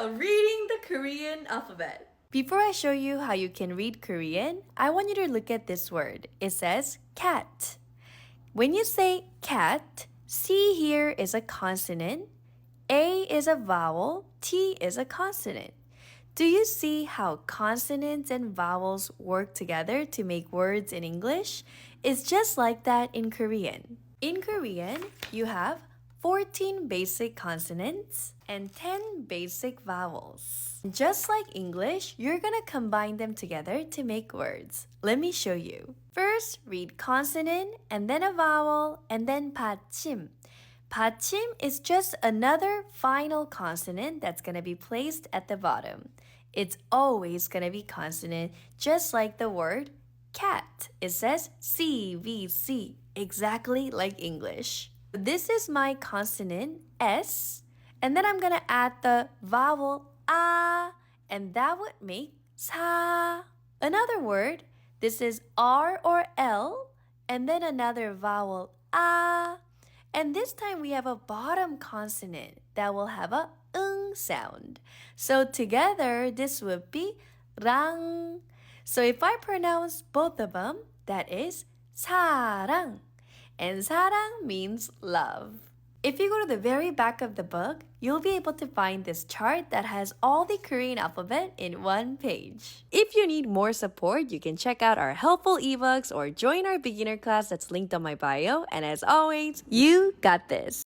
of reading the Korean alphabet. Before I show you how you can read Korean, I want you to look at this word. It says cat. When you say cat, C here is a consonant, A is a vowel, T is a consonant. Do you see how consonants and vowels work together to make words in English? It's just like that in Korean. In Korean, you have 14 basic consonants and 10 basic vowels. Just like English, you're gonna combine them together to make words. Let me show you. First, read consonant and then a vowel and then 받침. 받침 is just another final consonant that's gonna be placed at the bottom. It's always gonna be consonant, just like the word cat. It says CVC, exactly like English. This is my consonant S, and then I'm gonna add the vowel A, and that would make sa. Another word, this is R or L, and then another vowel A. And this time we have a bottom consonant that will have a sound. So together, this would be 랑. So if I pronounce both of them, that is 사랑. And 사랑 means love. If you go to the very back of the book, you'll be able to find this chart that has all the Korean alphabet in one page. If you need more support, you can check out our helpful ebooks or join our beginner class that's linked on my bio. And as always, you got this.